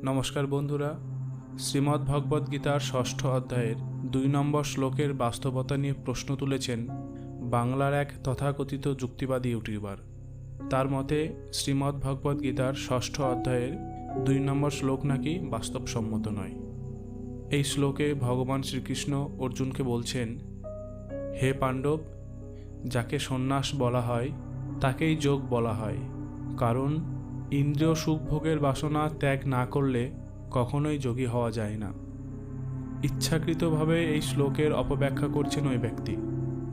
নমস্কার বন্ধুরা, শ্রীমদ্ ভগবদ গীতার ৬ষ্ঠ অধ্যায়ের ২ নম্বর শ্লোকের বাস্তবতা নিয়ে প্রশ্ন তুলেছেন বাংলার এক তথাকথিত যুক্তিবাদী ইউটিউবার। তার মতে শ্রীমদ্ ভগবদ গীতার ৬ষ্ঠ অধ্যায়ের ২ নম্বর শ্লোক নাকি বাস্তবসম্মত নয়। এই শ্লোকে ভগবান শ্রীকৃষ্ণ অর্জুনকে বলছেন, হে পাণ্ডব, যাকে সন্ন্যাস বলা হয় তাকেই যোগ বলা হয়, কারণ ইন্দ্রিয় সুখভোগের বাসনা ত্যাগ না করলে কখনোই যোগী হওয়া যায় না। ইচ্ছাকৃতভাবে এই শ্লোকের অপব্যাখ্যা করছেন ওই ব্যক্তি।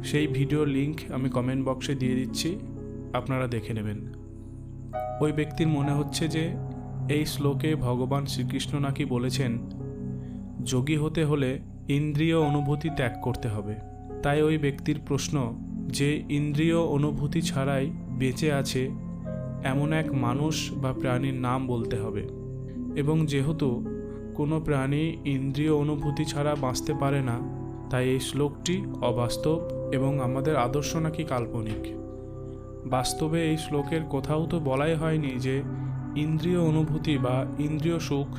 সেই ভিডিওর লিঙ্ক আমি কমেন্ট বক্সে দিয়ে দিচ্ছি, আপনারা দেখে নেবেন। ওই ব্যক্তির মনে হচ্ছে যে এই শ্লোকে ভগবান শ্রীকৃষ্ণ নাকি বলেছেন যোগী হতে হলে ইন্দ্রিয় অনুভূতি ত্যাগ করতে হবে। তাই ওই ব্যক্তির প্রশ্ন যে ইন্দ্রিয় অনুভূতি ছাড়াই বেঁচে আছে এমন এক মানুষ বা প্রাণীর নাম বলতে হবে, এবং যেহেতু কোনো প্রাণী ইন্দ্রিয় অনুভূতি ছাড়া বাঁচতে পারে না, তাই এই শ্লোকটি অবাস্তব এবং আমাদের আদর্শ নাকি কাল্পনিক। বাস্তবে এই শ্লোকের কোথাও তো বলাই হয়নি যে ইন্দ্রিয় অনুভূতি বা ইন্দ্রিয় সুখ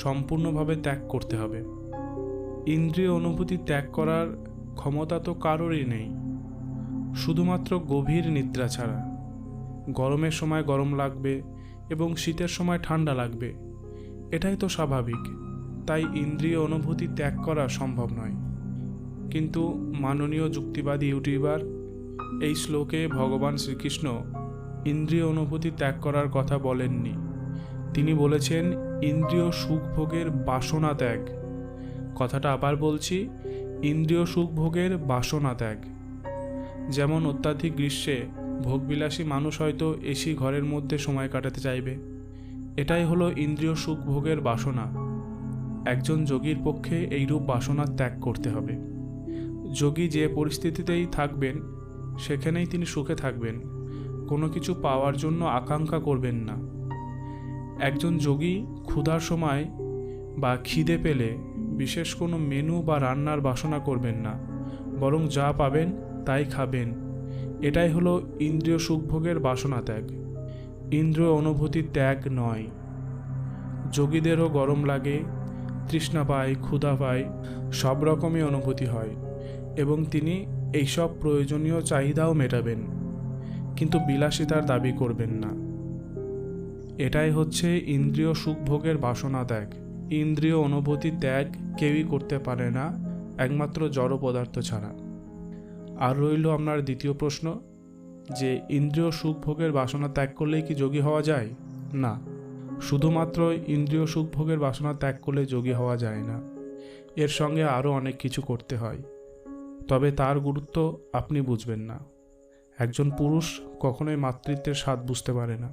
সম্পূর্ণভাবে ত্যাগ করতে হবে। ইন্দ্রিয় অনুভূতি ত্যাগ করার ক্ষমতা তো কারোরই নেই, শুধুমাত্র গভীর নিদ্রা ছাড়া। গরমের সময় গরম লাগবে এবং শীতের সময় ঠান্ডা লাগবে, এটাই তো স্বাভাবিক। তাই ইন্দ্রিয় অনুভূতি ত্যাগ করা সম্ভব নয়। কিন্তু মাননীয় যুক্তিবাদী ইউটিউবার এই শ্লোকে ভগবান শ্রীকৃষ্ণ ইন্দ্রিয় অনুভূতি ত্যাগ করার কথা বলেননি। তিনি বলেছেন ইন্দ্রিয় সুখভোগের বাসনা ত্যাগ। কথাটা আবার বলছি, ইন্দ্রিয় সুখভোগের বাসনা ত্যাগ। যেমন অত্যাধিক গ্রীষ্মে ভোগবিলাসী মানুষ হয়তো এসি ঘরের মধ্যে সময় কাটাতে চাইবে, এটাই হলো ইন্দ্রিয় সুখ ভোগের বাসনা। একজন যোগীর পক্ষে এইরূপ বাসনা ত্যাগ করতে হবে। যোগী যে পরিস্থিতিতেই থাকবেন সেখানেই তিনি সুখে থাকবেন, কোনো কিছু পাওয়ার জন্য আকাঙ্ক্ষা করবেন না। একজন যোগী ক্ষুধার সময় বা খিদে পেলে বিশেষ কোনো মেনু বা রান্নার বাসনা করবেন না, বরং যা পাবেন তাই খাবেন। এটাই হলো ইন্দ্রিয় সুখভোগের বাসনা ত্যাগ, ইন্দ্রিয় অনুভূতি ত্যাগ নয়। যোগীদেরও গরম লাগে, তৃষ্ণা পায়, ক্ষুধা পায়, সব রকমই অনুভূতি হয়, এবং তিনি এইসব প্রয়োজনীয় চাহিদাও মেটাবেন, কিন্তু বিলাসিতার দাবি করবেন না। এটাই হচ্ছে ইন্দ্রিয় সুখভোগের বাসনা ত্যাগ। ইন্দ্রিয় অনুভূতি ত্যাগ কেউই করতে পারে না, একমাত্র জড় পদার্থ ছাড়া। আর রইল আপনার দ্বিতীয় প্রশ্ন, যে ইন্দ্রিয় সুখভোগের বাসনা ত্যাগ করলেই কি যোগী হওয়া যায়? না, শুধুমাত্র ইন্দ্রিয় সুখভোগের বাসনা ত্যাগ করলে যোগী হওয়া যায় না। এর সঙ্গে আরও অনেক কিছু করতে হয়, তবে তার গুরুত্ব আপনি বুঝবেন না। একজন পুরুষ কখনোই মাতৃত্বের স্বাদ বুঝতে পারে না।